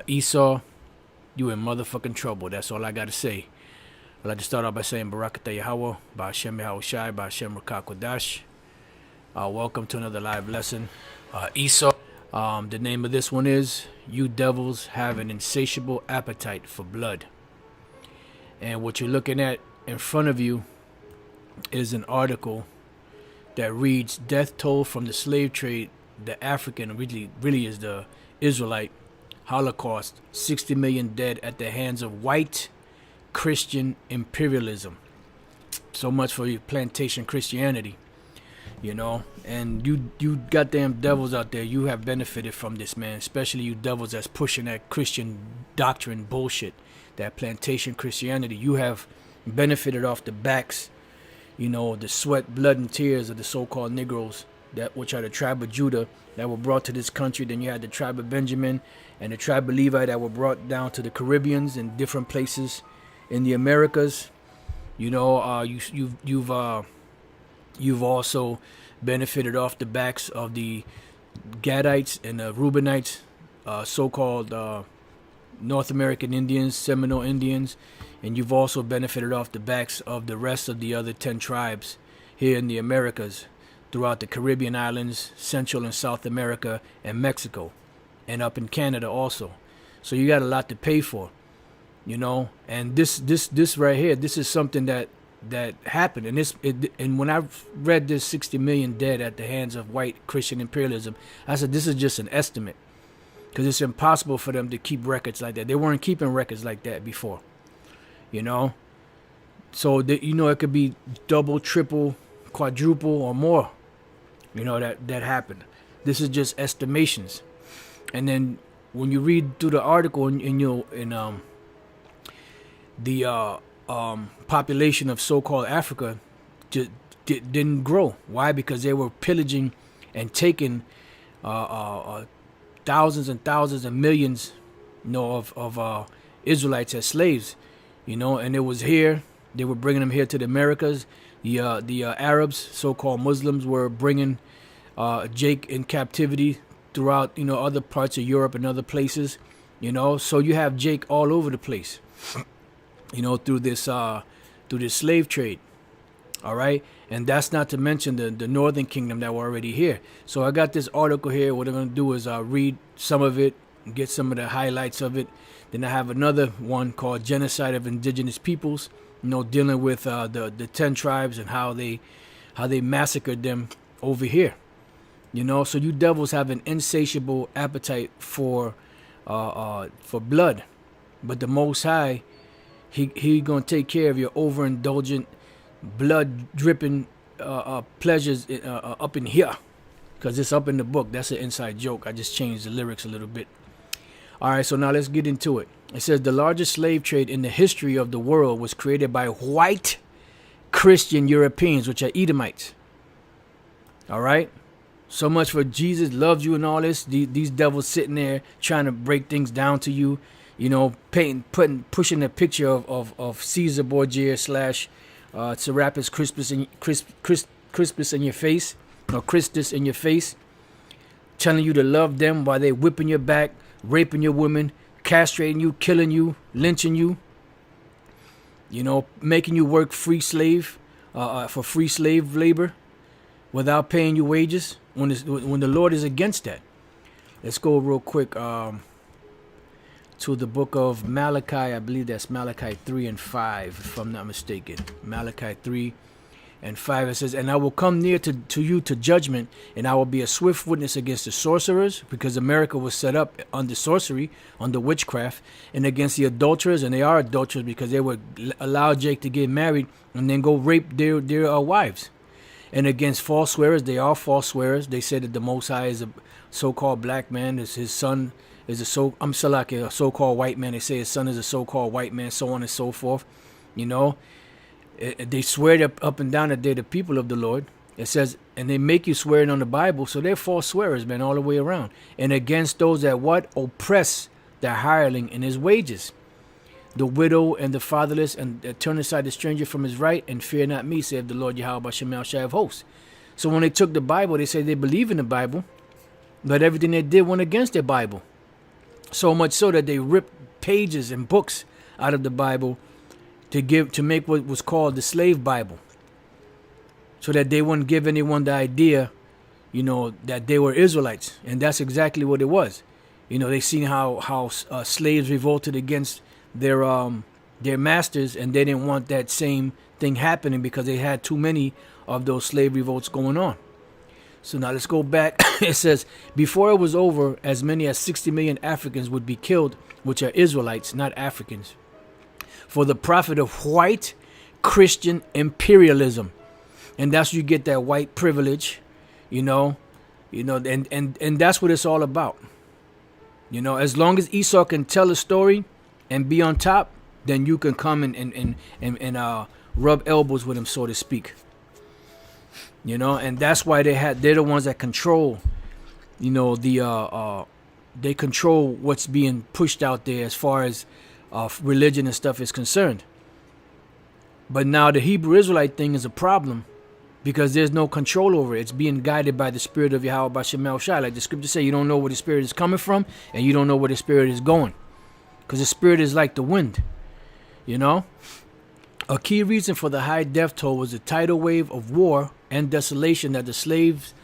Esau, you in motherfucking trouble. That's all I got to say. I'd like to start off by saying Barakatah Yahweh, Ba'ashem Yahushai, Ba'ashem Rakakwadash. Welcome to another live lesson. Esau, the name of this one is, You Devils Have an Insatiable Appetite for Blood. And what you're looking at in front of you is an article that reads, Death Toll from the Slave Trade, the African, really is the Israelite Holocaust, 60 million dead at the hands of white Christian imperialism. So much for your plantation Christianity, you know. And you goddamn devils out there, you have benefited from this, man. Especially you devils that's pushing that Christian doctrine bullshit, that plantation Christianity. You have benefited off the backs, you know, the sweat, blood, and tears of the so-called Negroes, that which are the tribe of Judah that were brought to this country. Then you had the tribe of Benjamin and the tribe of Levi that were brought down to the Caribbeans and different places in the Americas. You know, you've also benefited off the backs of the Gadites and the Reubenites, so-called North American Indians, Seminole Indians, and you've also benefited off the backs of the rest of the other 10 tribes here in the Americas, throughout the Caribbean islands, Central and South America, and Mexico, and up in Canada also. So you got a lot to pay for, you know. And this right here, this is something that happened. And when I read this 60 million dead at the hands of white Christian imperialism, I said this is just an estimate, because it's impossible for them to keep records like that. They weren't keeping records like that before, you know. So you know, it could be double, triple, quadruple, or more, you know, that happened. This is just estimations. And then when you read through the article, the population of so-called Africa just didn't grow. Why? Because they were pillaging and taking thousands and thousands and millions, you know, of Israelites as slaves, you know. And it was here, they were bringing them here to the Americas. The Arabs, so-called Muslims, were bringing Jake in captivity throughout, you know, other parts of Europe and other places, you know. So you have Jake all over the place, you know, through this slave trade. All right. And that's not to mention the Northern Kingdom that were already here. So I got this article here. What I'm going to do is read some of it and get some of the highlights of it. Then I have another one called Genocide of Indigenous Peoples, you know, dealing with the 10 tribes and how they massacred them over here, you know. So you devils have an insatiable appetite for blood, but the Most High, he gonna take care of your overindulgent, blood dripping pleasures up in here, because it's up in the book. That's an inside joke. I just changed the lyrics a little bit. All right, so now let's get into it. It says the largest slave trade in the history of the world was created by white Christian Europeans, which are Edomites. All right. So much for Jesus loves you and all this. These devils sitting there trying to break things down to you, you know, pushing a picture of Caesar Borgia / Serapis Crispus in your face, or Christus in your face, telling you to love them while they whipping your back, raping your women, castrating you, killing you, lynching you, you know, making you work free slave for free slave labor without paying you wages, when the Lord is against that. Let's go real quick to the book of Malachi. I believe that's Malachi 3 and 5, if I'm not mistaken. Malachi 3 and 5, it says, And I will come near to you to judgment, and I will be a swift witness against the sorcerers, because America was set up under sorcery, under witchcraft, and against the adulterers, and they are adulterers because they would allow Jake to get married and then go rape their wives. And against false swearers, they are false swearers. They said that the Most High is a so-called black man, his son is a so-called white man. They say his son is a so-called white man, so on and so forth, you know. They swear up and down that they're the people of the Lord. It says, and they make you swear it on the Bible. So they're false swearers, man, all the way around. And against those that what? Oppress the hireling in his wages. The widow and the fatherless, and turn aside the stranger from his right, and fear not me, saith the Lord Yahweh Shemel Shai of hosts. So when they took the Bible, they say they believe in the Bible, but everything they did went against their Bible. So much so that they ripped pages and books out of the Bible to make what was called the slave Bible, so that they wouldn't give anyone the idea, that they were Israelites. And that's exactly what it was. They seen how slaves revolted against their masters, and they didn't want that same thing happening because they had too many of those slave revolts going on. So now let's go back. It says, before it was over, as many as 60 million Africans would be killed, which are Israelites, not Africans, for the profit of white Christian imperialism. And that's where you get that white privilege, and that's what it's all about. As long as Esau can tell a story and be on top, then you can come and rub elbows with him, so to speak. And that's why they're the ones that control, they control what's being pushed out there as far as religion and stuff is concerned. But now the Hebrew Israelite thing is a problem because there's no control over it. It's being guided by the spirit of Yahweh B'Shem El Shai. Like the scripture say, you don't know where the spirit is coming from and you don't know where the spirit is going, because the spirit is like the wind. A key reason for the high death toll was the tidal wave of war and desolation that the slave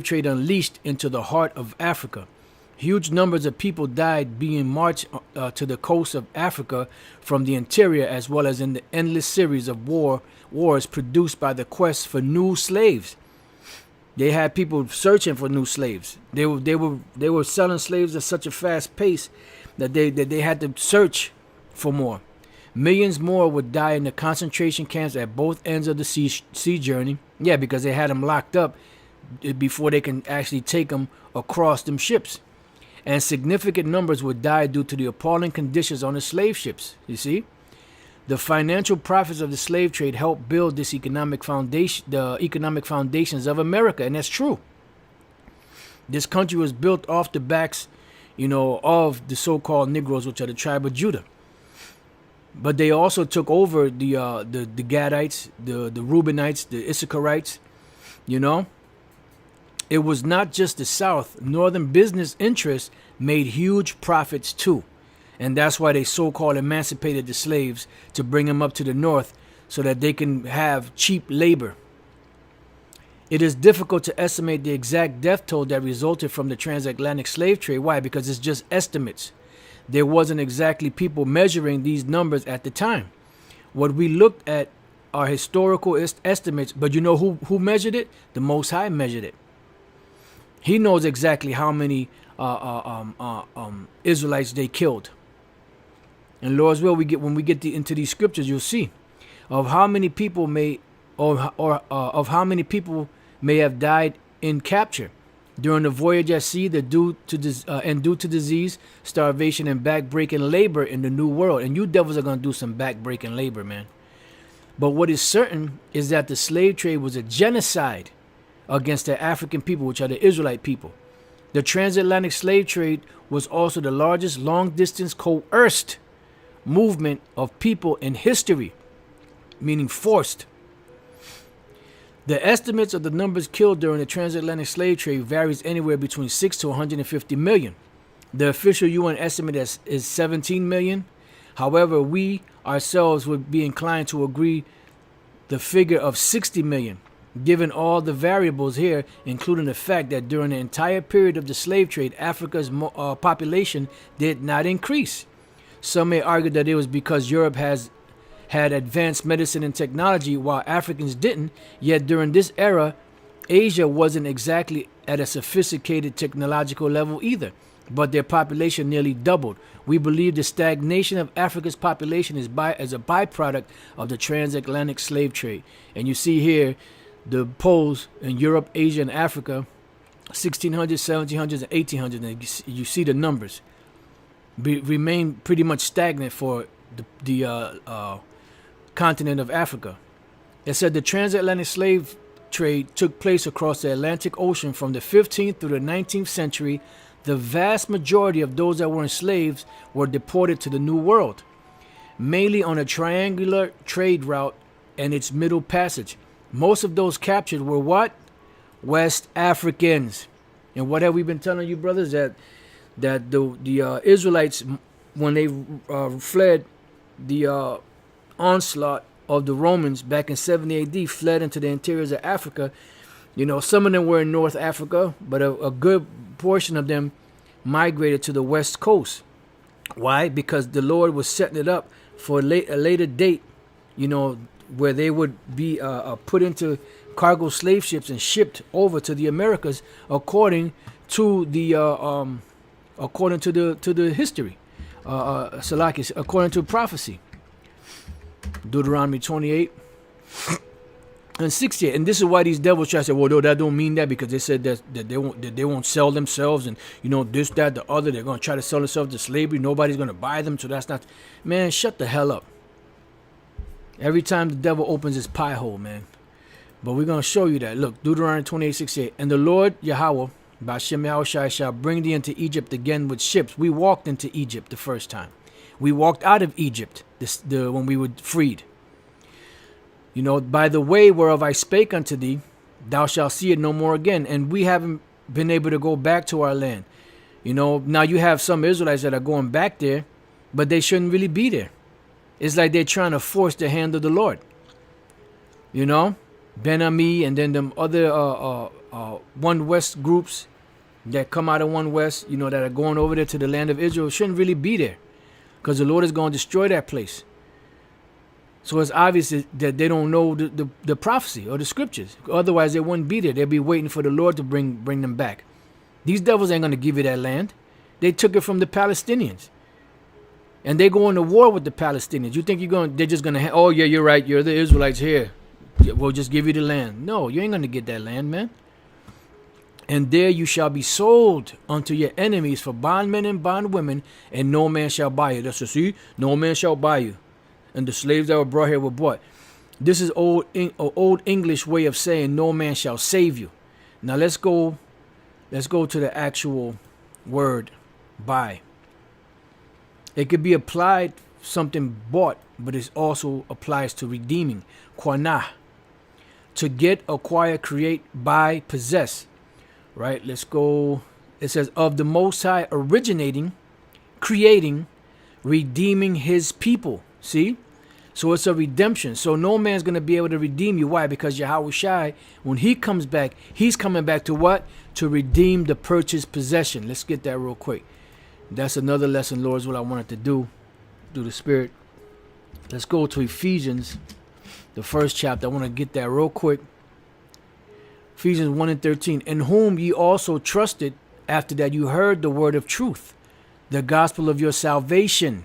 trade unleashed into the heart of Africa. Huge numbers of people died being marched to the coast of Africa from the interior, as well as in the endless series of wars produced by the quest for new slaves. They had people searching for new slaves. They were selling slaves at such a fast pace that they had to search for more. Millions more would die in the concentration camps at both ends of the sea journey. Yeah, because they had them locked up before they can actually take them across them ships. And significant numbers would die due to the appalling conditions on the slave ships. You see, the financial profits of the slave trade helped build this economic foundation, the economic foundations of America, and that's true. This country was built off the backs, of the so-called Negroes, which are the tribe of Judah. But they also took over the Gadites, the Reubenites, the Issacharites. It was not just the South. Northern business interests made huge profits too. And that's why they so-called emancipated the slaves, to bring them up to the north so that they can have cheap labor. It is difficult to estimate the exact death toll that resulted from the transatlantic slave trade. Why? Because it's just estimates. There wasn't exactly people measuring these numbers at the time. What we looked at are historical estimates, but you know who measured it? The Most High measured it. He knows exactly how many Israelites they killed. And Lord's will, when we get into these scriptures, you'll see of how many people may have died in capture during the voyage at sea, due to disease, starvation, and back-breaking labor in the New World. And you devils are going to do some back-breaking labor, man. But what is certain is that the slave trade was a genocide against the African people, which are the Israelite people. The transatlantic slave trade was also the largest long-distance coerced movement of people in history, meaning forced. The estimates of the numbers killed during the transatlantic slave trade varies anywhere between 6 to 150 million. The official UN estimate is 17 million. However, we ourselves would be inclined to agree the figure of 60 million, given all the variables here, including the fact that during the entire period of the slave trade, Africa's population did not increase. Some may argue that it was because Europe had advanced medicine and technology while Africans didn't, yet during this era, Asia wasn't exactly at a sophisticated technological level either, but their population nearly doubled. We believe the stagnation of Africa's population is as a byproduct of the transatlantic slave trade. And you see here the polls in Europe, Asia, and Africa, 1600s, 1700s, and 1800s, and you see the numbers remain pretty much stagnant for the continent of Africa. It said the transatlantic slave trade took place across the Atlantic Ocean from the 15th through the 19th century. The vast majority of those that were enslaved were deported to the New World, mainly on a triangular trade route and its middle passage. Most of those captured were what? West Africans. And what have we been telling you, brothers? That that the Israelites, when they fled the onslaught of the Romans back in 70 AD, fled into the interiors of Africa. You know, some of them were in North Africa, but a good portion of them migrated to the West Coast. Why? Because the Lord was setting it up for a later date, you know, where they would be put into cargo slave ships and shipped over to the Americas according to the history, Salakis, according to prophecy. Deuteronomy 28 and 68. And this is why these devils try to say, well, no, that don't mean that, because they said that they won't sell themselves, and you know, this, that, the other. They're going to try to sell themselves to slavery. Nobody's going to buy them, so that's not. Man, shut the hell up. Every time the devil opens his pie hole, man. But we're going to show you that. Look, Deuteronomy 28:68. And the Lord Yahweh, Ba'ashem Yahushai, shall bring thee into Egypt again with ships. We walked into Egypt the first time. We walked out of Egypt when we were freed. You know, by the way whereof I spake unto thee, thou shalt see it no more again. And we haven't been able to go back to our land. You know, now you have some Israelites that are going back there, but they shouldn't really be there. It's like they're trying to force the hand of the Lord. You know, Ben Ami and then them other One West groups that come out of One West, you know, that are going over there to the land of Israel, shouldn't really be there, because the Lord is going to destroy that place. So it's obvious that they don't know the prophecy or the scriptures. Otherwise, they wouldn't be there. They'd be waiting for the Lord to bring them back. These devils ain't going to give you that land. They took it from the Palestinians. And they go into war with the Palestinians. You think they're just going to, oh, yeah, you're right. You're the Israelites here. We'll just give you the land. No, you ain't going to get that land, man. And there you shall be sold unto your enemies for bondmen and bondwomen, and no man shall buy you. That's a see, no man shall buy you. And the slaves that were brought here were bought. This is old English way of saying no man shall save you. Now let's go to the actual word buy. It could be applied something bought, but it also applies to redeeming. Qanah. To get, acquire, create, buy, possess. Right? Let's go. It says of the Most High originating, creating, redeeming his people. See? So it's a redemption. So no man's going to be able to redeem you. Why? Because Yahweh Shai, when he comes back, he's coming back to what? To redeem the purchased possession. Let's get that real quick. That's another lesson, Lord, is what I wanted to do through the Spirit. Let's go to Ephesians, the first chapter. I want to get that real quick. Ephesians 1 and 13. In whom ye also trusted, after that you heard the word of truth, the gospel of your salvation,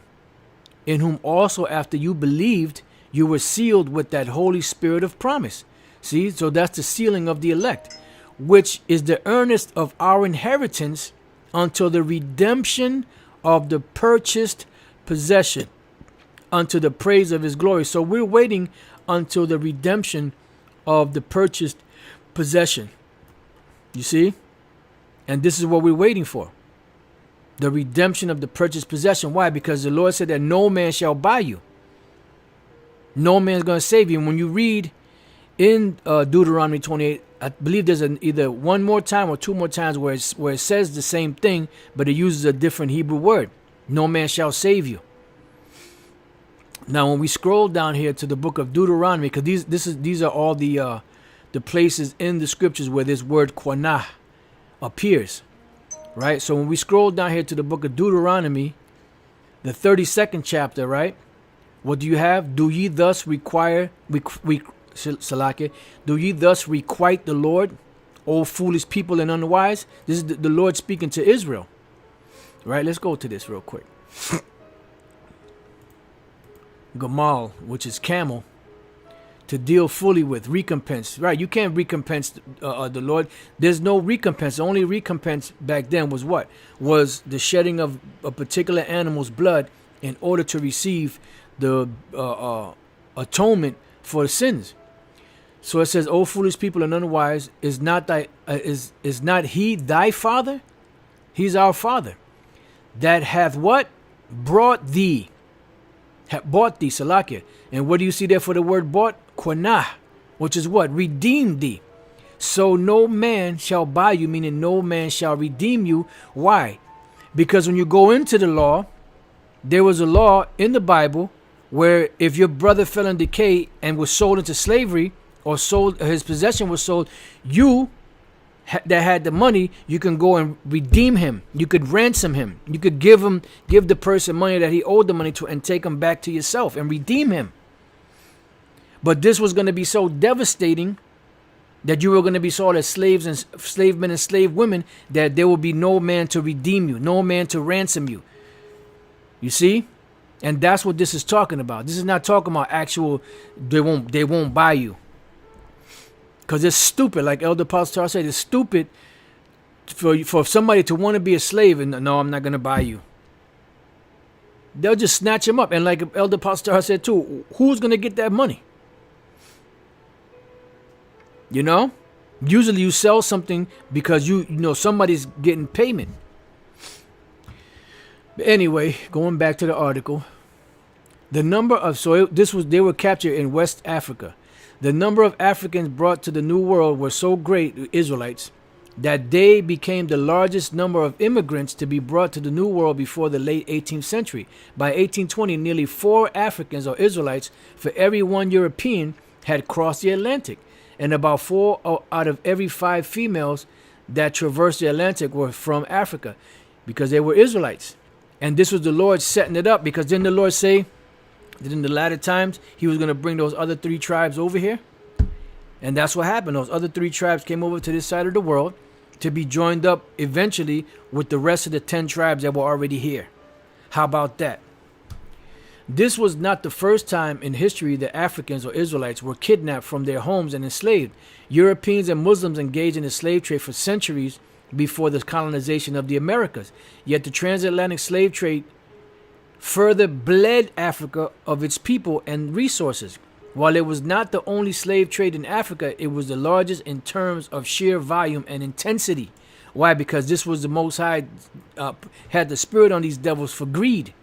in whom also after you believed, you were sealed with that Holy Spirit of promise. See, so that's the sealing of the elect, which is the earnest of our inheritance until the redemption of the purchased possession, unto the praise of his glory. So we're waiting until the redemption of the purchased possession. You see? And this is what we're waiting for. The redemption of the purchased possession. Why? Because the Lord said that no man shall buy you. No man's going to save you. And when you read in Deuteronomy 28, I believe there's either one more time or two more times where it says the same thing, but it uses a different Hebrew word. No man shall save you. Now, when we scroll down here to the book of Deuteronomy, because these are all the places in the scriptures where this word Qanah appears. Right? So when we scroll down here to the book of Deuteronomy, the 32nd chapter, right? What do you have? Do ye thus requite the Lord, O foolish people and unwise? This is the Lord speaking to Israel. Right? Let's go to this real quick. Gamal, which is camel, to deal fully with recompense. Right? You can't recompense the Lord. There's no recompense. The only recompense back then was what? Was the shedding of a particular animal's blood in order to receive the atonement for sins. So it says, "O foolish people and unwise, is not he thy father? He's our father, that hath what? Brought thee. Bought thee, Salakia. And what do you see there for the word bought? Qanah, which is what? Redeemed thee. So no man shall buy you, meaning no man shall redeem you. Why? Because when you go into the law, there was a law in the Bible where if your brother fell in decay and was sold into slavery, or sold, his possession was sold, you that had the money, you can go and redeem him. You could ransom him. You could give the person money that he owed the money to, and take him back to yourself and redeem him. But this was going to be so devastating that you were going to be sold as slaves and slave men and slave women, that there will be no man to redeem you, no man to ransom you. You see? And that's what this is talking about. This is not talking about actual, they won't buy you. Because it's stupid, like Elder Pastor said, it's stupid for somebody to want to be a slave and no, I'm not going to buy you. They'll just snatch him up. And like Elder Pastor said too, who's going to get that money? You know? Usually you sell something because you know somebody's getting payment. But anyway, going back to the article, the number of they were captured in West Africa. The number of Africans brought to the New World were so great, the Israelites, that they became the largest number of immigrants to be brought to the New World before the late 18th century. By 1820, nearly 4 Africans or Israelites for every 1 European had crossed the Atlantic, and about 4 out of every 5 females that traversed the Atlantic were from Africa, because they were Israelites. And this was the Lord setting it up, because didn't the Lord say that in the latter times he was going to bring those other 3 tribes over here? And that's what happened. Those other 3 tribes came over to this side of the world to be joined up eventually with the rest of the 10 tribes that were already here. How about that? This was not the first time in history that Africans or Israelites were kidnapped from their homes and enslaved. Europeans and Muslims engaged in the slave trade for centuries before the colonization of the Americas. Yet the transatlantic slave trade further bled Africa of its people and resources. While it was not the only slave trade in Africa, it was the largest in terms of sheer volume and intensity. Why? Because this was the Most High had the spirit on these devils for greed.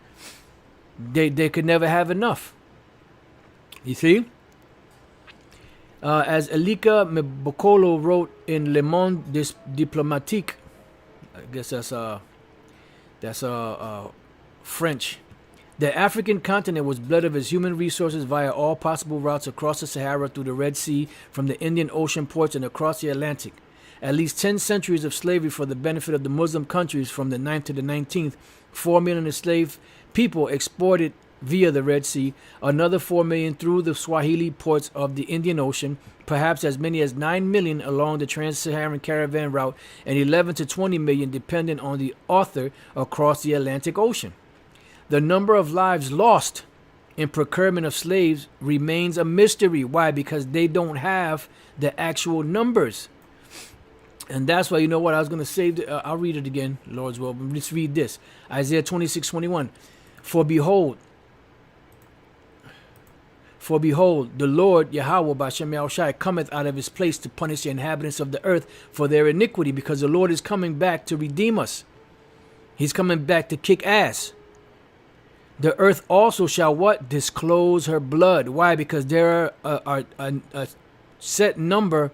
They could never have enough. You see? As Elika Mbokolo wrote in Le Monde Diplomatique, I guess that's French. The African continent was bled of its human resources via all possible routes across the Sahara, through the Red Sea, from the Indian Ocean ports, and across the Atlantic. At least 10 centuries of slavery for the benefit of the Muslim countries from the 9th to the 19th. 4 million enslaved people exported via the Red Sea, another 4 million through the Swahili ports of the Indian Ocean, perhaps as many as 9 million along the Trans-Saharan caravan route, and 11 to 20 million, depending on the author, across the Atlantic Ocean. The number of lives lost in procurement of slaves remains a mystery. Why? Because they don't have the actual numbers. And that's why, you know what, I was going to save I'll read it again, Lord's will. Let's read this. Isaiah 26:21. For behold, the Lord Yahweh B'Shem Yahushai cometh out of his place to punish the inhabitants of the earth for their iniquity, because the Lord is coming back to redeem us. He's coming back to kick ass. The earth also shall what? Disclose her blood. Why? Because there are a set number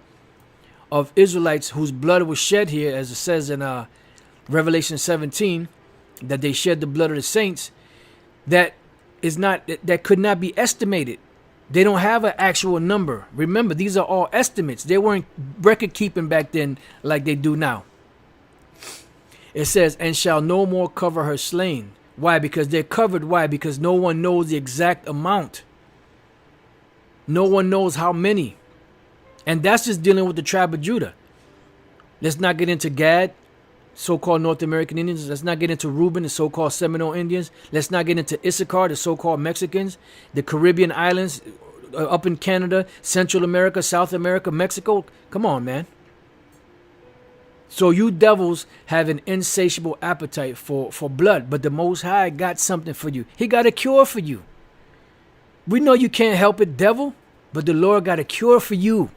of Israelites whose blood was shed here, as it says in Revelation 17, that they shed the blood of the saints, that could not be estimated. They don't have an actual number. Remember, these are all estimates. They weren't record keeping back then like they do now. It says, and shall no more cover her slain. Why? Because they're covered. Why? Because no one knows the exact amount. No one knows how many. And that's just dealing with the tribe of Judah. Let's not get into Gad, so-called North American Indians. Let's not get into Reuben, the so-called Seminole Indians. Let's not get into Issachar, the so-called Mexicans, the Caribbean islands, up in Canada, Central America, South America, Mexico. Come on, man. So you devils have an insatiable appetite for blood, but the Most High got something for you. He got a cure for you. We know you can't help it, devil, but the Lord got a cure for you.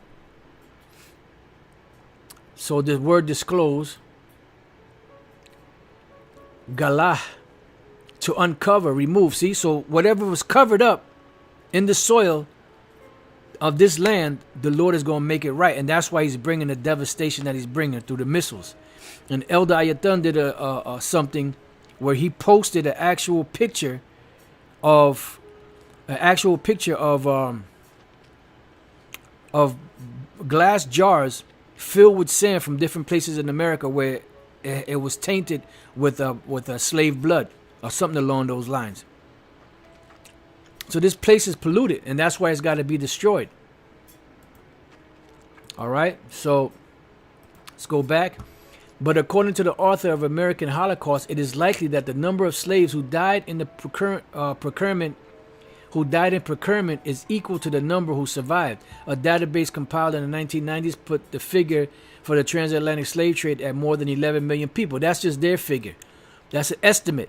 So the word disclose, galah, to uncover, remove. See, so whatever was covered up in the soil of this land, the Lord is going to make it right. And that's why he's bringing the devastation that he's bringing through the missiles. And Elder Ayatan did something where he posted an actual picture of of glass jars filled with sand from different places in America where it was tainted with a slave blood or something along those lines. So this place is polluted, and that's why it's got to be destroyed. All right, so let's go back. But according to the author of American Holocaust, it is likely that the number of slaves who died in the procurement is equal to the number who survived. A database compiled in the 1990s put the figure for the transatlantic slave trade at more than 11 million people. That's just their figure. That's an estimate.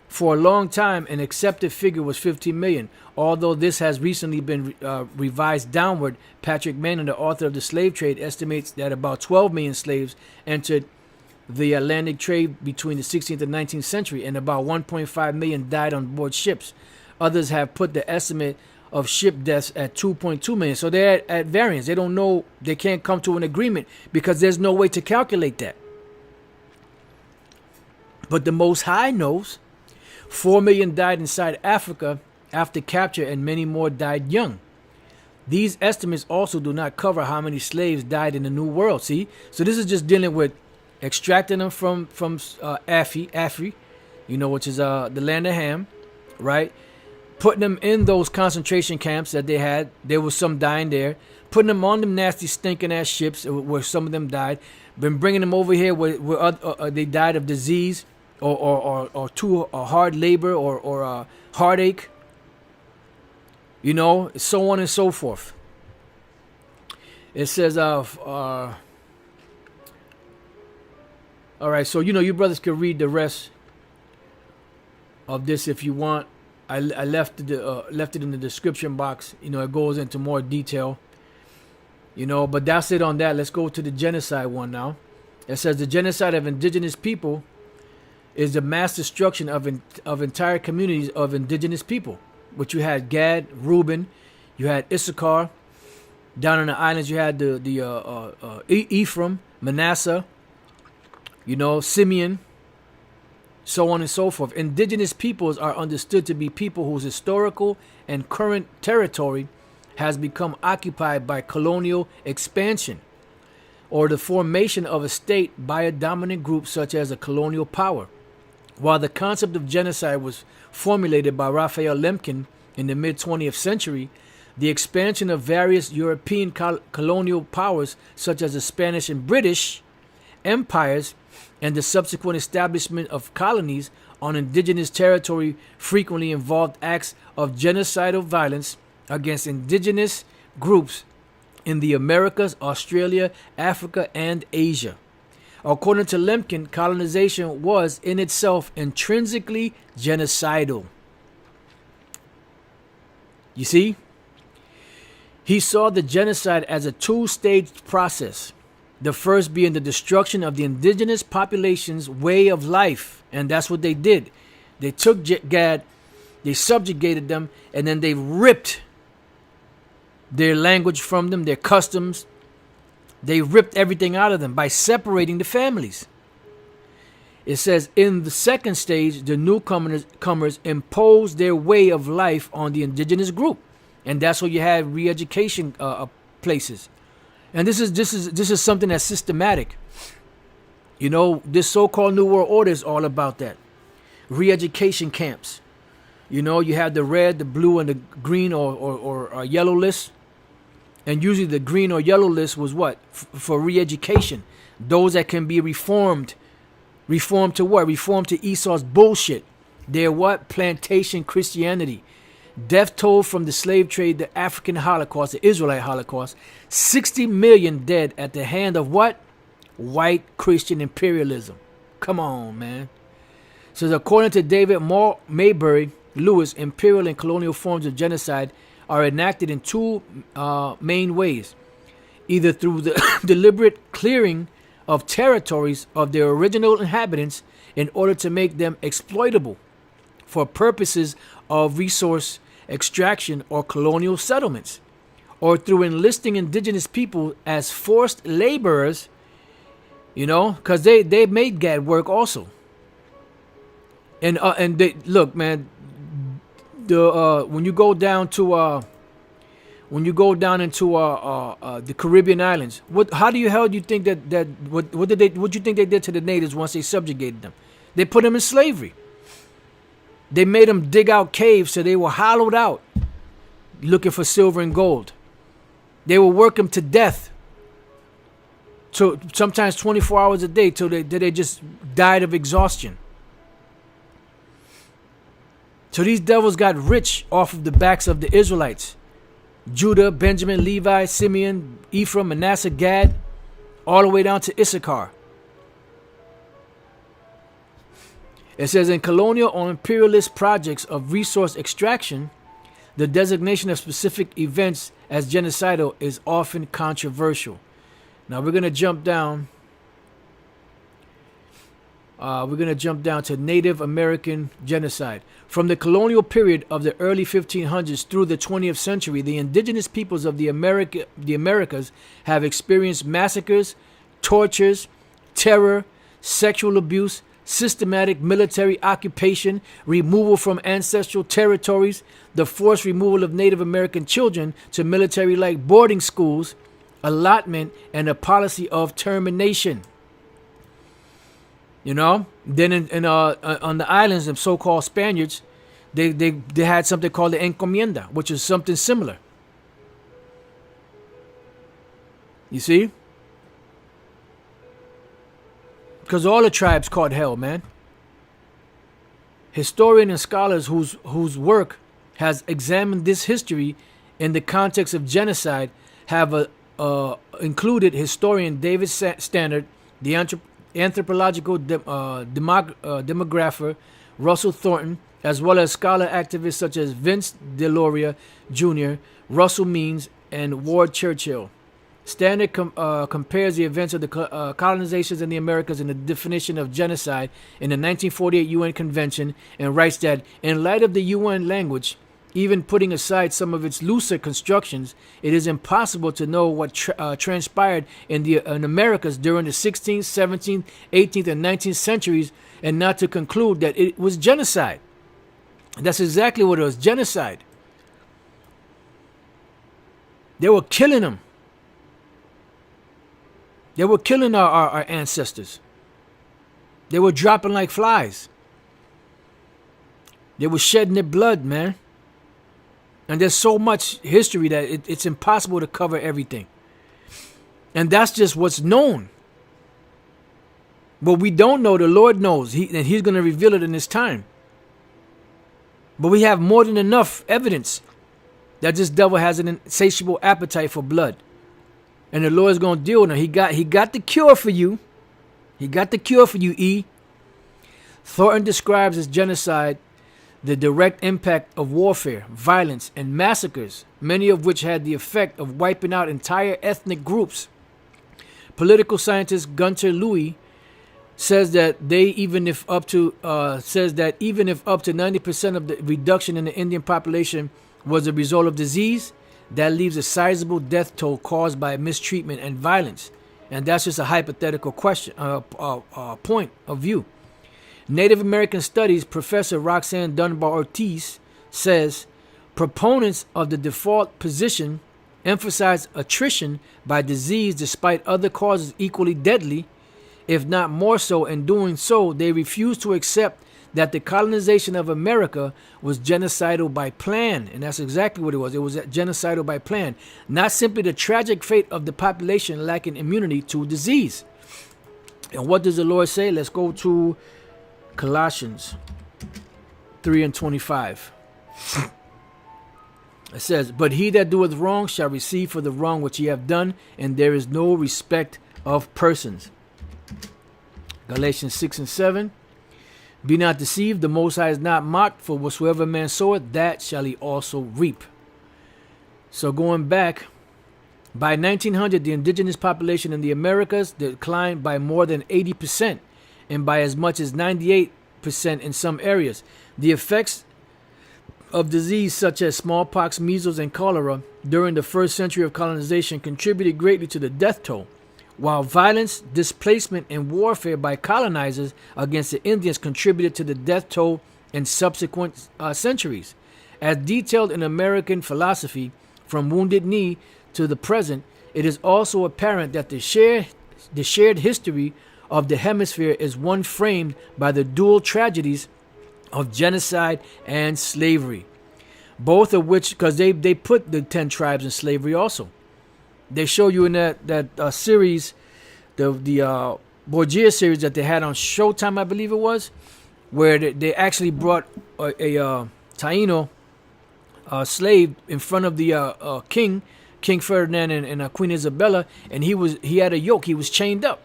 For a long time, an accepted figure was 15 million. Although this has recently been revised downward, Patrick Manning, the author of The Slave Trade, estimates that about 12 million slaves entered the Atlantic trade between the 16th and 19th century, and about 1.5 million died on board ships. Others have put the estimate of ship deaths at 2.2 million. So they're at variance. They don't know. They can't come to an agreement because there's no way to calculate that. But the Most High knows. 4 million died inside Africa after capture, and many more died young. These estimates also do not cover how many slaves died in the New World. See, so this is just dealing with extracting them from Afri, which is the land of Ham, right? Putting them in those concentration camps that they had. There was some dying there. Putting them on them nasty stinking ass ships where some of them died. Been bringing them over here where they died of disease or too hard labor or heartache. So on and so forth. It says, all right, so, you brothers can read the rest of this if you want. I left it in the description box. It goes into more detail. But that's it on that. Let's go to the genocide one now. It says the genocide of indigenous people is the mass destruction of entire communities of indigenous people. Which you had Gad, Reuben, you had Issachar. Down in the islands, you had the Ephraim, Manasseh, Simeon, so on and so forth. Indigenous peoples are understood to be people whose historical and current territory has become occupied by colonial expansion or the formation of a state by a dominant group such as a colonial power. While the concept of genocide was formulated by Raphael Lemkin in the mid-20th century, the expansion of various European colonial powers such as the Spanish and British empires and the subsequent establishment of colonies on indigenous territory frequently involved acts of genocidal violence against indigenous groups in the Americas, Australia, Africa, and Asia. According to Lemkin, colonization was in itself intrinsically genocidal. You see? He saw the genocide as a two-staged process. The first being the destruction of the indigenous population's way of life. And that's what they did. They took Gad, they subjugated them, and then they ripped their language from them, their customs. They ripped everything out of them by separating the families. It says in the second stage, the newcomers imposed their way of life on the indigenous group. And that's where you had re-education places. And this is something that's systematic. This so-called New World Order is all about that. Re-education camps. You have the red, the blue, and the green or yellow list. And usually the green or yellow list was what? For re-education. Those that can be reformed. Reformed to what? Reformed to Esau's bullshit. They're what? Plantation Christianity. Death toll from the slave trade, the African Holocaust, the Israelite Holocaust. 60 million dead at the hand of what? White Christian imperialism. Come on, man. So according to David Maybury Lewis, imperial and colonial forms of genocide are enacted in two main ways. Either through the deliberate clearing of territories of their original inhabitants in order to make them exploitable for purposes of resource extraction or colonial settlements, or through enlisting indigenous people as forced laborers, because they made Gad work also. And they look, man. The when you go down to the Caribbean islands, how do you think what you think they did to the natives once they subjugated them? They put them in slavery. They made them dig out caves so they were hollowed out, looking for silver and gold. They will work them to death. So sometimes 24 hours a day till they just died of exhaustion. So these devils got rich off of the backs of the Israelites. Judah, Benjamin, Levi, Simeon, Ephraim, Manasseh, Gad, all the way down to Issachar. It says in colonial or imperialist projects of resource extraction, the designation of specific events as genocidal is often controversial. Now we're going to jump down. We're going to jump down to Native American genocide. From the colonial period of the early 1500s through the 20th century, the indigenous peoples of the Americas have experienced massacres, tortures, terror, sexual abuse, systematic military occupation, removal from ancestral territories, the forced removal of Native American children to military-like boarding schools, allotment, and a policy of termination. You know, then on the islands, the so-called Spaniards, they had something called the encomienda, which is something similar. You see? Because all the tribes caught hell, man. Historians and scholars whose work has examined this history in the context of genocide have included historian David Stannard, the anthropological demographer Russell Thornton, as well as scholar activists such as Vince Deloria Jr., Russell Means, and Ward Churchill. Stannard compares the events of the colonizations in the Americas and the definition of genocide in the 1948 UN Convention, and writes that in light of the UN language, even putting aside some of its looser constructions, it is impossible to know what transpired in Americas during the 16th, 17th, 18th, and 19th centuries, and not to conclude that it was genocide. That's exactly what it was, genocide. They were killing them. They were killing our ancestors. They were dropping like flies. They were shedding their blood, man. And there's so much history that it's impossible to cover everything. And that's just what's known. What we don't know, the Lord knows. And He's going to reveal it in His time. But we have more than enough evidence that this devil has an insatiable appetite for blood. And the Lord's going to deal with him. He got the cure for you. He got the cure for you, E. Thornton describes as genocide the direct impact of warfare, violence, and massacres, many of which had the effect of wiping out entire ethnic groups. Political scientist Gunter Louis says that even if up to 90% of the reduction in the Indian population was a result of disease, that leaves a sizable death toll caused by mistreatment and violence. And that's just a hypothetical question, point of view. Native American Studies Professor Roxanne Dunbar Ortiz says proponents of the default position emphasize attrition by disease despite other causes equally deadly, if not more so. In doing so, they refuse to accept that the colonization of America was genocidal by plan. And that's exactly what it was. It was genocidal by plan. Not simply the tragic fate of the population lacking immunity to disease. And what does the Lord say? Let's go to Colossians 3:25. It says, "But he that doeth wrong shall receive for the wrong which he hath done, and there is no respect of persons." Galatians 6:7. "Be not deceived, the Most High is not mocked, for whatsoever man soweth, that shall he also reap." So going back, by 1900, the indigenous population in the Americas declined by more than 80%, and by as much as 98% in some areas. The effects of disease such as smallpox, measles, and cholera during the first century of colonization contributed greatly to the death toll. while violence, displacement, and warfare by colonizers against the Indians contributed to the death toll in subsequent centuries. As detailed in American philosophy, from Wounded Knee to the present, it is also apparent that the shared history of the hemisphere is one framed by the dual tragedies of genocide and slavery. Both of which, because they put the 10 tribes in slavery also. They show you in that series, the Borgia series that they had on Showtime, I believe it was, where they actually brought a Taino slave in front of the King Ferdinand and Queen Isabella, and he had a yoke. He was chained up.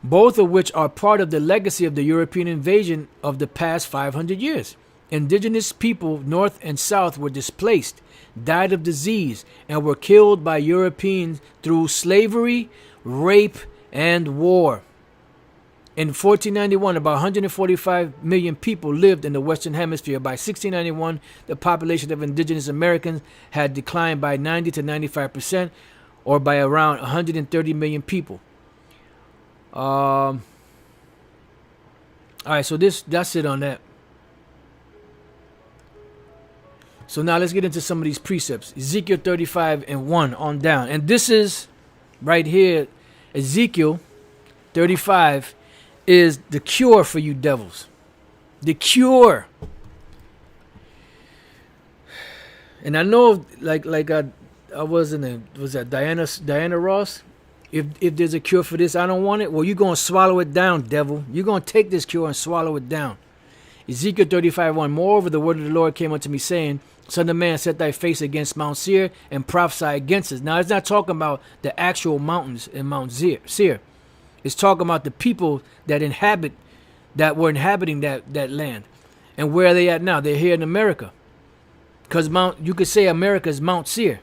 Both of which are part of the legacy of the European invasion of the past 500 years. Indigenous people, north and south, were displaced, died of disease, and were killed by Europeans through slavery, rape, and war. In 1491, about 145 million people lived in the Western Hemisphere. By 1691, the population of indigenous Americans had declined by 90 to 95%, or by around 130 million people. All right, so that's it on that. So now let's get into some of these precepts. Ezekiel 35:1 on down. And this is right here, Ezekiel 35 is the cure for you devils. The cure. And I know like I was that Diana Ross? If there's a cure for this, I don't want it. Well, you're going to swallow it down, devil. You're going to take this cure and swallow it down. Ezekiel 35:1. Moreover, the word of the Lord came unto me, saying, Son of man, set thy face against Mount Seir and prophesy against it. Now, it's not talking about the actual mountains in Mount Seir. It's talking about the people that were inhabiting that land. And where are they at now? They're here in America. Because you could say America is Mount Seir.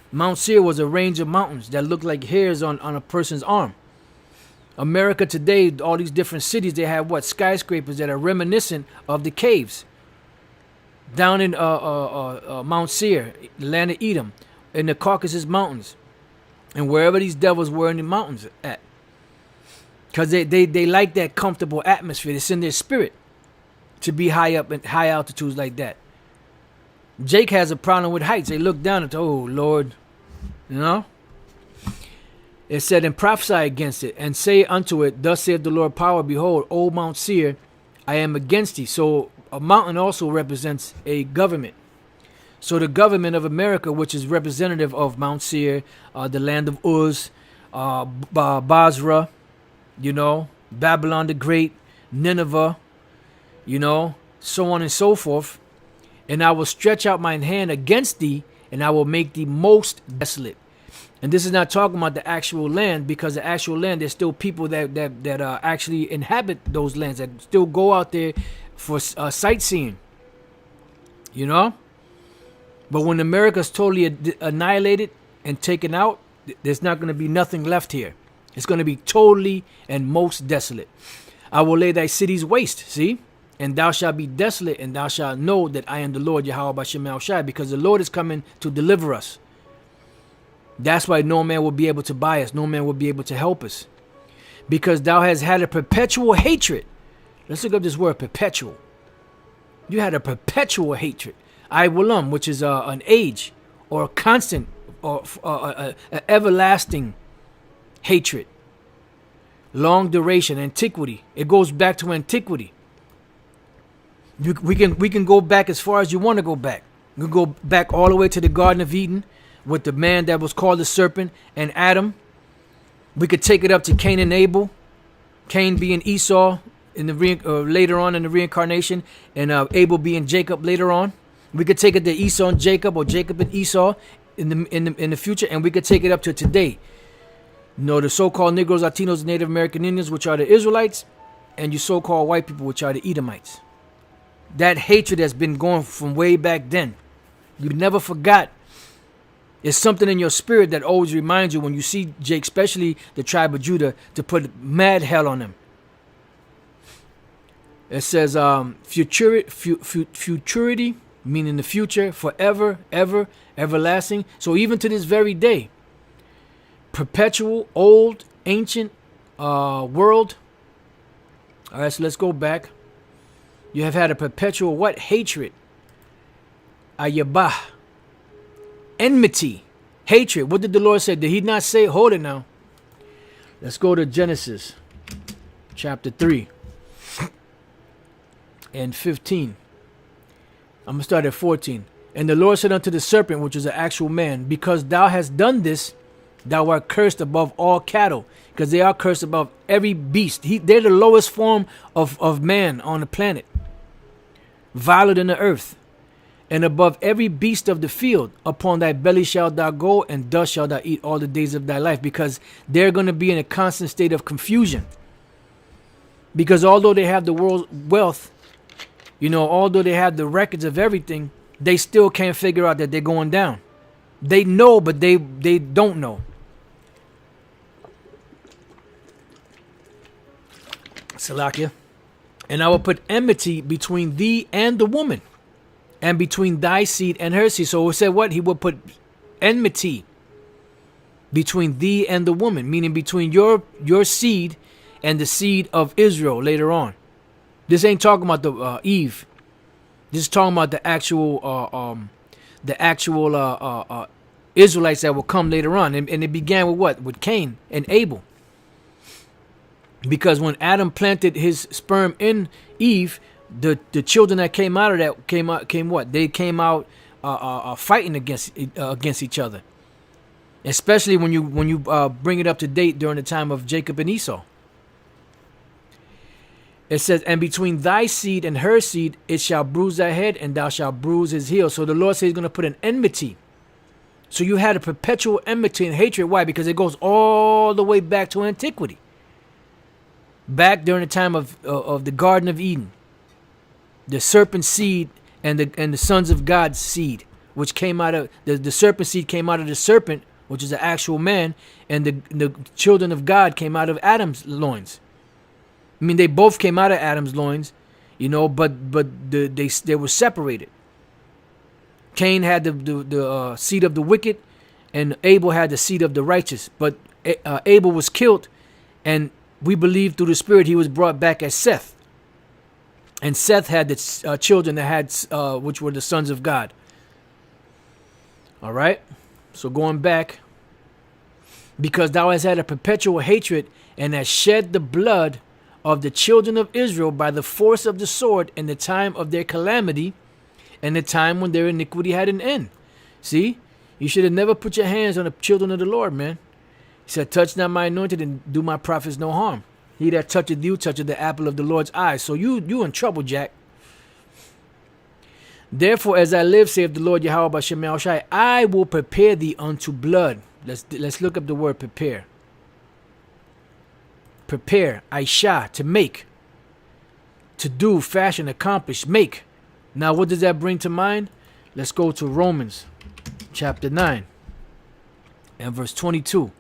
Mount Seir was a range of mountains that looked like hairs on a person's arm. America today, all these different cities, they have skyscrapers that are reminiscent of the caves. Down in Mount Seir, the land of Edom, in the Caucasus Mountains, and wherever these devils were in the mountains at. Because they like that comfortable atmosphere. It's in their spirit to be high up at high altitudes like that. Jake has a problem with heights. They look down and oh, Lord, you know? It said, and prophesy against it, and say unto it, Thus saith the Lord power, behold, O Mount Seir, I am against thee. So a mountain also represents a government. So the government of America, which is representative of Mount Seir, the land of Uz, Basra, Babylon the Great, Nineveh, so on and so forth. And I will stretch out mine hand against thee, and I will make thee most desolate. And this is not talking about the actual land, because the actual land, there's still people that actually inhabit those lands, that still go out there for sightseeing. But when America's totally annihilated and taken out, there's not going to be nothing left here. It's going to be totally and most desolate. I will lay thy cities waste, see? And thou shalt be desolate, and thou shalt know that I am the Lord, Yahweh B'Shem El Shai, because the Lord is coming to deliver us. That's why no man will be able to buy us. No man will be able to help us. Because thou hast had a perpetual hatred. Let's look up this word, perpetual. You had a perpetual hatred. Iwalam, which is an age, or a constant, or an everlasting hatred. Long duration, antiquity. It goes back to antiquity. We can go back as far as you want to go back. We can go back all the way to the Garden of Eden with the man that was called the serpent and Adam. We could take it up to Cain and Abel. Cain being Esau in the later on in the reincarnation, and Abel being Jacob later on. We could take it to Esau and Jacob, or Jacob and Esau in the future, and we could take it up to today. The so-called Negroes, Latinos, and Native American Indians, which are the Israelites, and you so-called white people, which are the Edomites. That hatred has been going from way back then. You never forgot. It's something in your spirit that always reminds you when you see Jake, especially the tribe of Judah, to put mad hell on them. It says futurity, meaning the future, forever, ever, everlasting. So even to this very day, perpetual, old, ancient world. All right, so let's go back. You have had a perpetual what? Hatred. Ayabah. Enmity. Hatred. What did the Lord say? Did he not say, hold it now. Let's go to Genesis chapter 3 and 15. I'm going to start at 14. And the Lord said unto the serpent, which is an actual man, because thou hast done this, thou art cursed above all cattle, because they are cursed above every beast. They're the lowest form of man on the planet, viler than the earth. And above every beast of the field, upon thy belly shalt thou go, and dust shalt thou eat all the days of thy life, because they're going to be in a constant state of confusion. Because although they have the world's wealth, although they have the records of everything, they still can't figure out that they're going down. They know, but they don't know. Salakia. And I will put enmity between thee and the woman, and between thy seed and her seed. So it said what? He will put enmity between thee and the woman, meaning between your seed and the seed of Israel later on. This ain't talking about the Eve. This is talking about the actual Israelites that will come later on. And it began with what? With Cain and Abel. Because when Adam planted his sperm in Eve, the children that came out of that came what? They came out fighting against each other. Especially when you bring it up to date during the time of Jacob and Esau. It says, and between thy seed and her seed, it shall bruise thy head, and thou shalt bruise his heel. So the Lord says he's going to put an enmity. So you had a perpetual enmity and hatred. Why? Because it goes all the way back to antiquity. Back during the time of the Garden of Eden. The serpent seed and the sons of God's seed, which came out of, the serpent seed came out of the serpent, which is an actual man, and the children of God came out of Adam's loins. I mean, they both came out of Adam's loins, but they were separated. Cain had the seed of the wicked, and Abel had the seed of the righteous. But Abel was killed, and we believe through the Spirit he was brought back as Seth. And Seth had the children that had, which were the sons of God. All right? So going back, because thou hast had a perpetual hatred, and hast shed the blood of the children of Israel by the force of the sword in the time of their calamity, and the time when their iniquity had an end. See, you should have never put your hands on the children of the Lord, man. He said, touch not my anointed and do my prophets no harm. He that toucheth you toucheth the apple of the Lord's eye. So you in trouble, Jack. Therefore, as I live, saith the Lord Yahweh B'Shem Yahushai, I will prepare thee unto blood. Let's look up the word prepare. Prepare, Aisha, to make, to do, fashion, accomplish, make. Now, what does that bring to mind? Let's go to Romans chapter 9 and verse 22.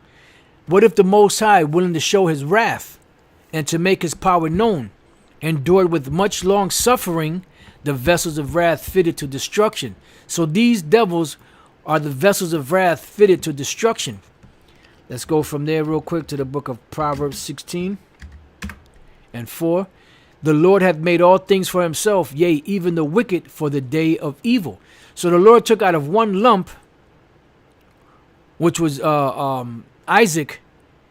What if the Most High, willing to show his wrath and to make his power known, endured with much long suffering the vessels of wrath fitted to destruction? So these devils are the vessels of wrath fitted to destruction. Let's go from there real quick to the book of Proverbs 16 and 4. The Lord hath made all things for himself, yea, even the wicked for the day of evil. So the Lord took out of one lump, which was Isaac,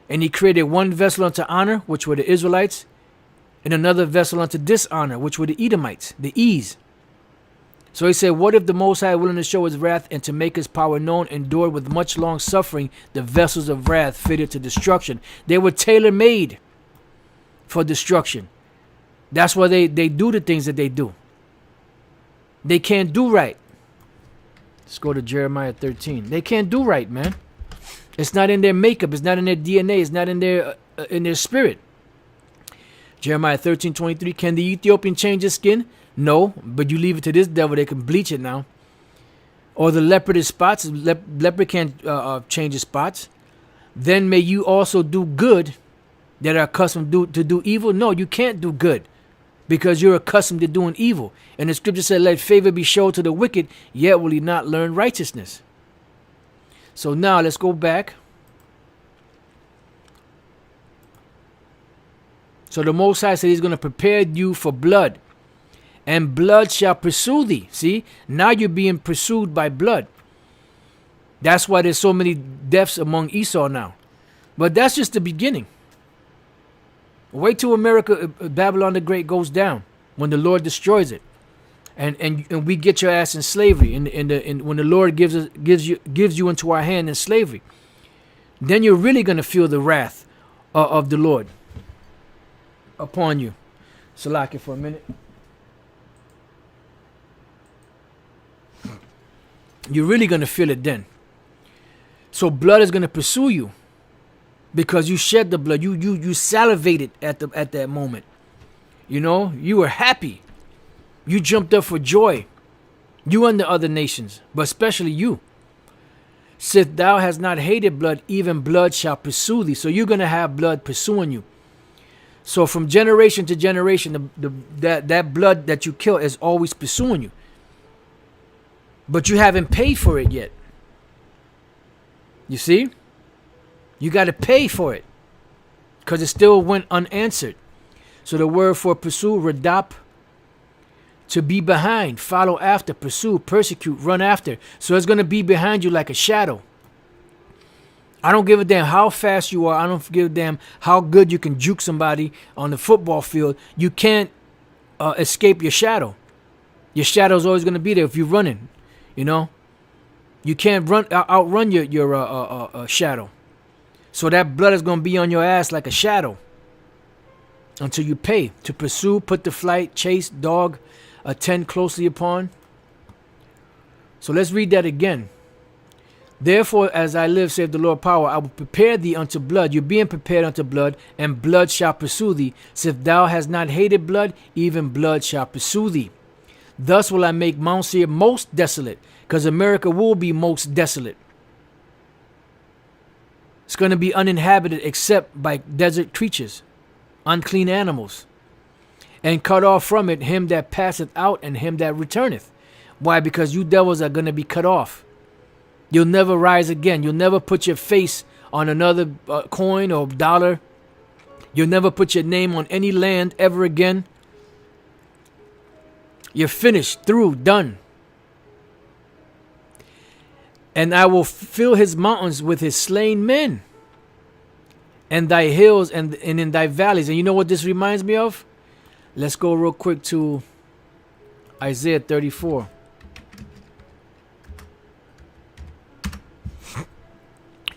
and he created one vessel unto honor, which were the Israelites, and another vessel unto dishonor, which were the Edomites, the E's. So he said, what if the Most High, willing to show his wrath and to make his power known, endured with much long suffering the vessels of wrath fitted to destruction? They were tailor-made for destruction. That's why they do the things that they do. They can't do right. Let's go to Jeremiah 13. They can't do right, man. It's not in their makeup. It's not in their DNA. It's not in their spirit. Jeremiah 13:23. Can the Ethiopian change his skin? No, but you leave it to this devil, they can bleach it now. Or the leopard his spots. Leopard can't change his spots. Then may you also do good that are accustomed to do evil? No, you can't do good because you're accustomed to doing evil. And the scripture said, let favor be shown to the wicked, yet will he not learn righteousness. So now let's go back So the Most High said he's going to prepare you for blood. And blood shall pursue thee. See, now you're being pursued by blood. That's why there's so many deaths among Esau now. But that's just the beginning. Wait till America, Babylon the Great goes down, when the Lord destroys it, and we get your ass in slavery, and when the Lord gives you into our hand in slavery, then you're really gonna feel the wrath of the Lord upon you. Salaki for a minute. You're really gonna feel it then. So blood is gonna pursue you. Because you shed the blood, you salivated at that moment. You know, you were happy. You jumped up for joy. You and the other nations, but especially you. Sith thou hast not hated blood, even blood shall pursue thee. So you're gonna have blood pursuing you. So from generation to generation, that blood that you kill is always pursuing you. But you haven't paid for it yet. You see? You got to pay for it because it still went unanswered. So the word for pursue, radap, to be behind, follow after, pursue, persecute, run after. So it's going to be behind you like a shadow. I don't give a damn how fast you are. I don't give a damn how good you can juke somebody on the football field. You can't escape your shadow. Your shadow's always going to be there if you're running, you know. You can't outrun your shadow. So that blood is going to be on your ass like a shadow until you pay. To pursue, put to flight, chase, dog, attend closely upon. So let's read that again. Therefore, as I live, saith the Lord power, I will prepare thee unto blood. You're being prepared unto blood, and blood shall pursue thee. So if thou hast not hated blood, even blood shall pursue thee. Thus will I make Mount Seir most desolate, because America will be most desolate. It's going to be uninhabited except by desert creatures, unclean animals, and cut off from it him that passeth out and him that returneth. Why? Because you devils are going to be cut off. You'll never rise again. You'll never put your face on another coin or dollar. You'll never put your name on any land ever again. You're finished, through, done. And I will fill his mountains with his slain men, and thy hills and in thy valleys. And you know what this reminds me of? Let's go real quick to Isaiah 34.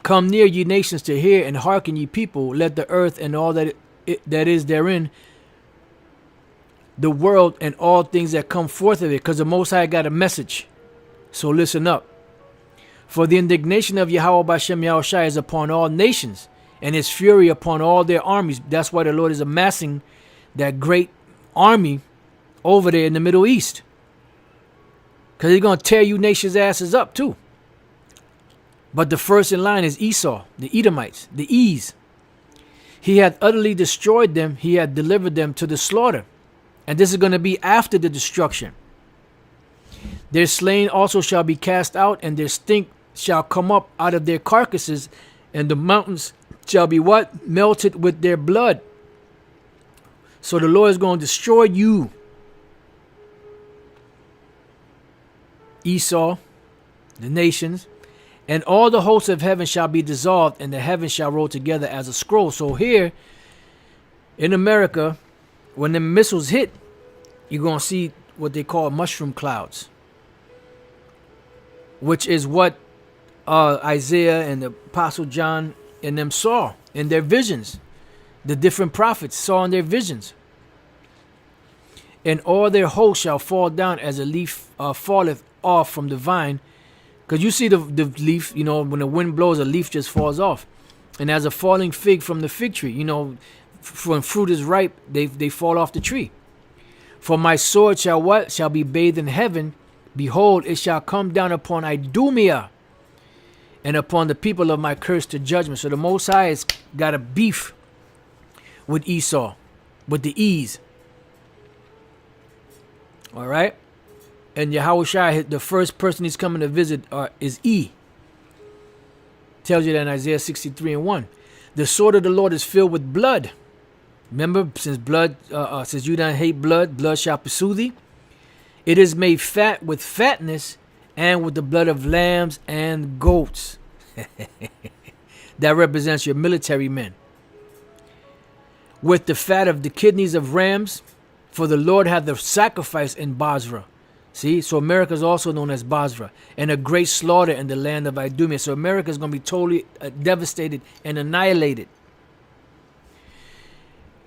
Come near, ye nations, to hear, and hearken, ye people. Let the earth and all that is therein, the world and all things that come forth of it. Because the Most High got a message. So listen up. For the indignation of Yahweh B'Shem Yahushai is upon all nations, and his fury upon all their armies. That's why the Lord is amassing that great army over there in the Middle East. Because he's going to tear you nations' asses up too. But the first in line is Esau, the Edomites, the E's. He had utterly destroyed them. He had delivered them to the slaughter. And this is going to be after the destruction. Their slain also shall be cast out, and their stink shall come up out of their carcasses, and the mountains shall be what? Melted with their blood. So the Lord is going to destroy you. Esau, the nations, and all the hosts of heaven shall be dissolved, and the heavens shall roll together as a scroll. So here in America, when the missiles hit, you're going to see what they call mushroom clouds, which is what Isaiah and the Apostle John and them saw in their visions. The different prophets saw in their visions. And all their hosts shall fall down as a leaf falleth off from the vine. Because you see the leaf, you know, when the wind blows, a leaf just falls off. And as a falling fig from the fig tree, you know, when fruit is ripe, they fall off the tree. For my sword shall what? Shall be bathed in heaven. Behold, it shall come down upon Idumea, and upon the people of my curse to judgment. So the Most High has got a beef with Esau, with the E's. All right? And Yahushua, the first person he's coming to visit is E. Tells you that in Isaiah 63:1. The sword of the Lord is filled with blood. Remember, since you don't hate blood, blood shall pursue thee. It is made fat with fatness and with the blood of lambs and goats. That represents your military men. With the fat of the kidneys of rams, for the Lord hath the sacrifice in Basra. See, so America is also known as Basra, and a great slaughter in the land of Idumea. So America is going to be totally devastated and annihilated.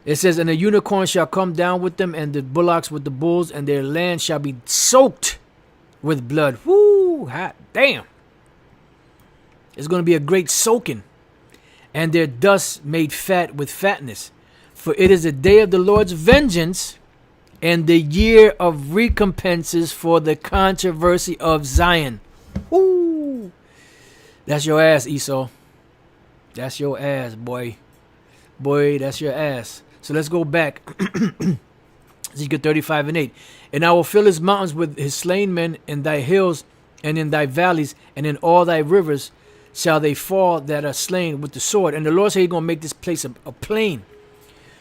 It says, and the unicorn shall come down with them, and the bullocks with the bulls, and their land shall be soaked with blood. Whoo, hot damn. It's going to be a great soaking. And their dust made fat with fatness. For it is the day of the Lord's vengeance, and the year of recompenses for the controversy of Zion. Whoo. That's your ass, Esau. That's your ass, boy. Boy, that's your ass. So let's go back. Ezekiel 35 and 8. And I will fill his mountains with his slain men, in thy hills and in thy valleys and in all thy rivers shall they fall that are slain with the sword. And the Lord said he's going to make this place a plain.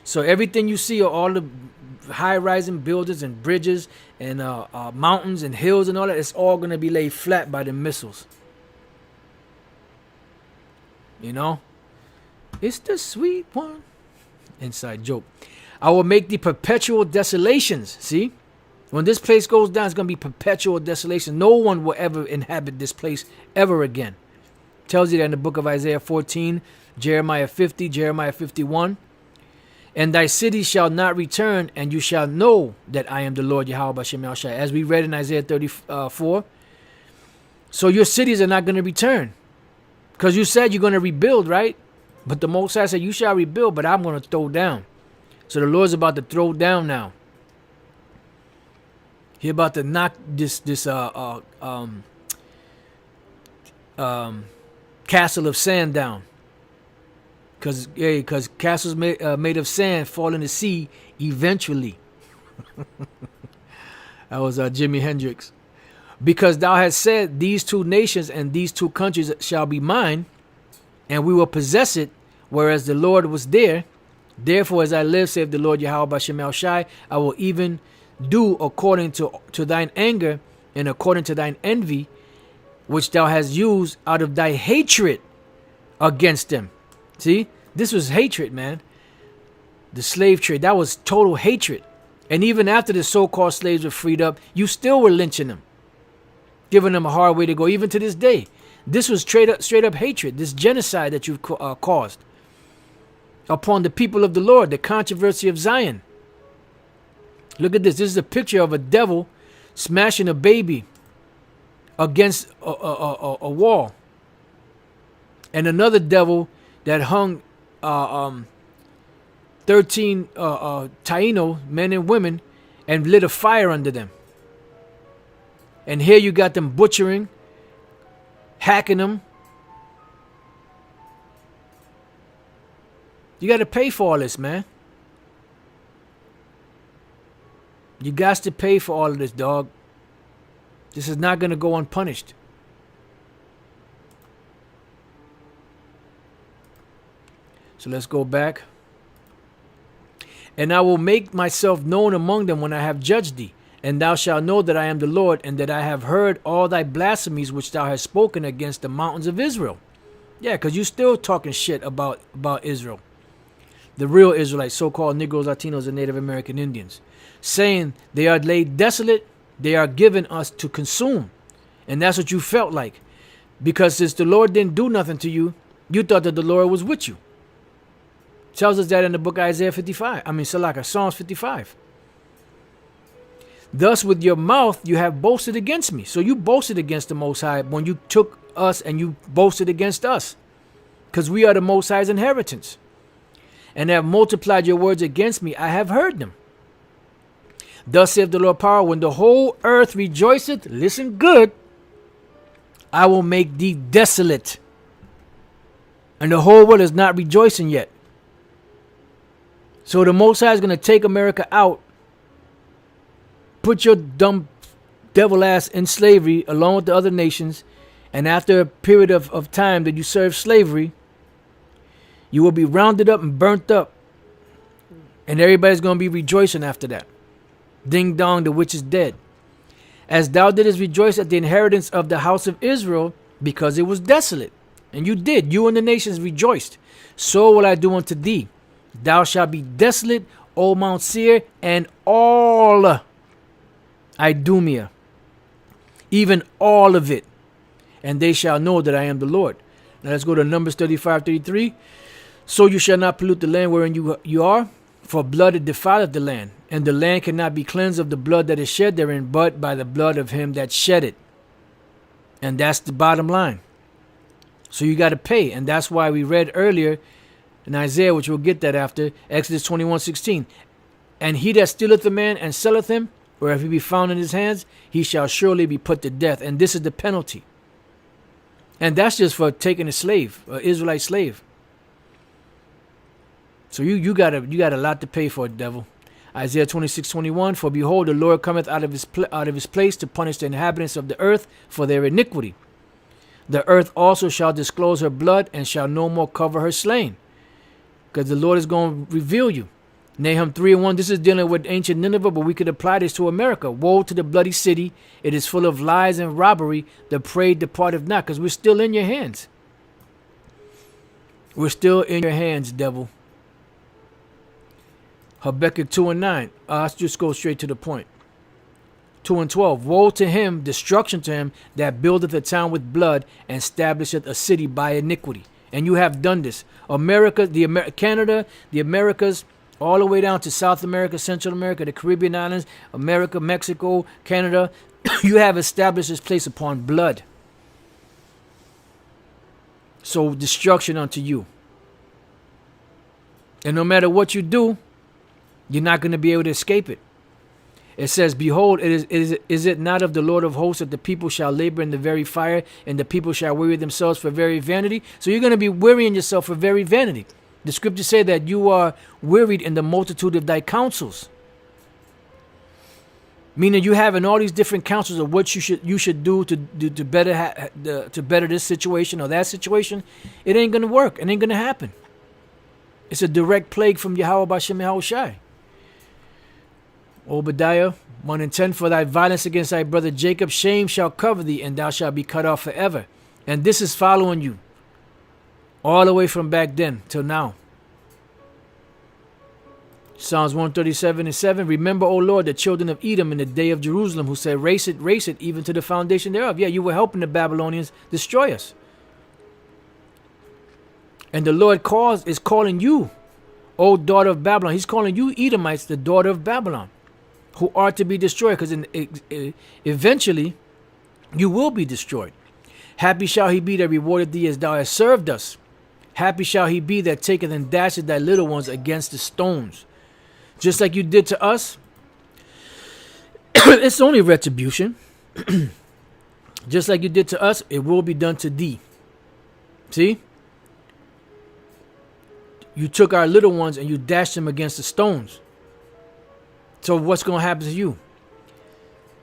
So everything you see are all the high-rising buildings and bridges and mountains and hills and all that. It's all going to be laid flat by the missiles. You know? It's the sweet one. Inside joke. I will make the perpetual desolations. See? When this place goes down, it's going to be perpetual desolation. No one will ever inhabit this place ever again. Tells you that in the book of Isaiah 14, Jeremiah 50, Jeremiah 51. And thy city shall not return, and you shall know that I am the Lord Yahweh B'Shem Yahushai. As we read in Isaiah 34. So your cities are not going to return. Because you said you're going to rebuild, right? But the Most High said, you shall rebuild, but I'm going to throw down. So the Lord's about to throw down now. He's about to knock this castle of sand down. Because castles made of sand fall in the sea eventually. That was Jimi Hendrix. Because thou hast said, these two nations and these two countries shall be mine, and we will possess it, whereas the Lord was there. Therefore, as I live, saith the Lord Yahweh B'Shem Yahushai, I will even do according to thine anger and according to thine envy, which thou hast used out of thy hatred against them. See, this was hatred, man. The slave trade, that was total hatred. And even after the so-called slaves were freed up, you still were lynching them, giving them a hard way to go, even to this day. This was straight up hatred, this genocide that you've caused upon the people of the Lord, the controversy of Zion. Look at this. This is a picture of a devil smashing a baby against a wall. And another devil that hung 13 Taino, men and women, and lit a fire under them. And here you got them butchering, hacking them. You got to pay for all this, man. You got to pay for all of this, dog. This is not going to go unpunished. So let's go back. And I will make myself known among them when I have judged thee. And thou shalt know that I am the Lord, and that I have heard all thy blasphemies which thou hast spoken against the mountains of Israel. Yeah, because you still talking shit about Israel. The real Israelites, so-called Negroes, Latinos, and Native American Indians. Saying they are laid desolate, they are given us to consume. And that's what you felt like. Because since the Lord didn't do nothing to you, you thought that the Lord was with you. Tells us that in the book of Isaiah 55. Psalms 55. Thus with your mouth you have boasted against me. So you boasted against the Most High when you took us and you boasted against us. Because we are the Most High's inheritance. And have multiplied your words against me. I have heard them. Thus saith the Lord power, when the whole earth rejoiceth, listen good, I will make thee desolate. And the whole world is not rejoicing yet. So the Most High is going to take America out, put your dumb devil ass in slavery along with the other nations, and after a period of time that you serve slavery, you will be rounded up and burnt up And everybody's going to be rejoicing after that. Ding dong, the witch is dead. As thou didst rejoice at the inheritance of the house of Israel, because it was desolate. And you did. You and the nations rejoiced. So will I do unto thee. Thou shalt be desolate, O Mount Seir, and all Idumea, even all of it. And they shall know that I am the Lord. Now let's go to Numbers 35:33. So you shall not pollute the land wherein you are, for blood it defileth the land, and the land cannot be cleansed of the blood that is shed therein, but by the blood of him that shed it. And that's the bottom line. So you got to pay, and that's why we read earlier in Isaiah, which we'll get that after, Exodus 21:16. And he that stealeth a man and selleth him, or if he be found in his hands, he shall surely be put to death. And this is the penalty. And that's just for taking a slave, an Israelite slave. So you got a lot to pay for it, devil. Isaiah 26:21. For behold, the Lord cometh out of his place to punish the inhabitants of the earth for their iniquity. The earth also shall disclose her blood, and shall no more cover her slain. Because the Lord is going to reveal you. Nahum 3:1. This is dealing with ancient Nineveh, but we could apply this to America. Woe to the bloody city. It is full of lies and robbery. The prey departeth not. Because we're still in your hands. We're still in your hands, devil. Habakkuk 2:9. Let's just go straight to the point. 2:12. Woe to him, destruction to him, that buildeth a town with blood, and establisheth a city by iniquity. And you have done this. America, Canada, the Americas, all the way down to South America, Central America, the Caribbean islands, America, Mexico, Canada. You have established this place upon blood. So destruction unto you. And no matter what you do, you're not going to be able to escape it. It says, behold, is it not of the Lord of hosts that the people shall labor in the very fire, and the people shall weary themselves for very vanity? So you're going to be wearying yourself for very vanity. The scriptures say that you are wearied in the multitude of thy counsels. Meaning you having all these different counsels of what you should do to better this situation or that situation. It ain't going to work. It ain't going to happen. It's a direct plague from Yahweh B'Shem Yahushai. Obadiah 1:10. For thy violence against thy brother Jacob, shame shall cover thee, and thou shalt be cut off forever. And this is following you all the way from back then till now. Psalms 137:7. Remember, O Lord, the children of Edom in the day of Jerusalem, who said, race it, even to the foundation thereof. Yeah, you were helping the Babylonians destroy us. And the Lord is calling you, O daughter of Babylon. He's calling you Edomites, the daughter of Babylon, who are to be destroyed, because eventually you will be destroyed. Happy shall he be that rewarded thee as thou hast served us. Happy shall he be that taketh and dasheth thy little ones against the stones. Just like you did to us. It's only retribution. Just like you did to us, it will be done to thee. See? You took our little ones and you dashed them against the stones. So what's going to happen to you?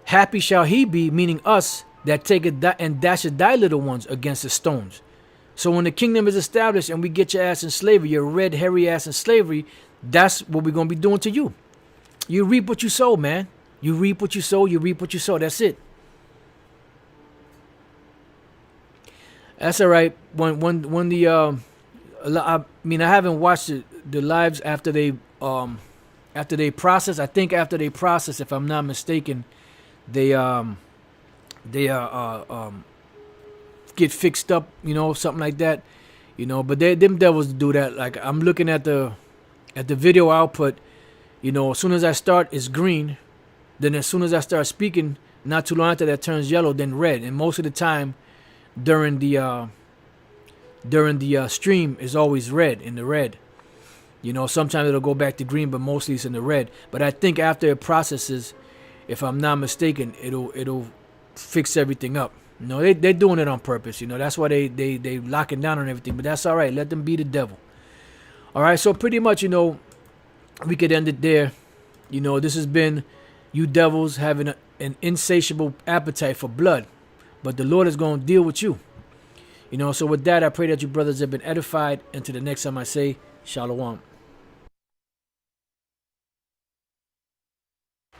Happy shall he be, meaning us, that taketh and dasheth thy little ones against the stones. So when the kingdom is established and we get your ass in slavery, your red, hairy ass in slavery, that's what we're going to be doing to you. You reap what you sow, man. You reap what you sow, you reap what you sow. That's it. That's all right. When the I haven't watched the lives after they process. I think after they process, if I'm not mistaken, they get fixed up, something like that, But them devils do that. Like I'm looking at the video output, as soon as I start, it's green. Then as soon as I start speaking, not too long after that turns yellow, then red. And most of the time, during the stream, is always red, in the red. Sometimes it'll go back to green, but mostly it's in the red. But I think after it processes, if I'm not mistaken, it'll fix everything up. They're doing it on purpose. That's why they locking down on everything. But that's all right. Let them be the devil. All right. So pretty much, we could end it there. This has been you devils having an insatiable appetite for blood, but the Lord is going to deal with you. So with that, I pray that you brothers have been edified. Until the next time I say, Shalom.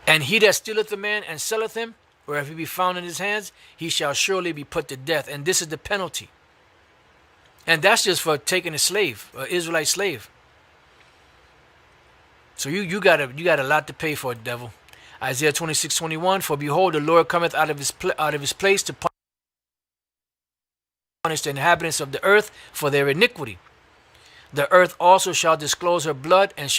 And he that stealeth a man and selleth him, or if he be found in his hands, he shall surely be put to death. And this is the penalty. And that's just for taking a slave, an Israelite slave. So you got a lot to pay for it, devil. Isaiah 26:21. For behold, the Lord cometh out of his place to punish the inhabitants of the earth for their iniquity. The earth also shall disclose her blood, and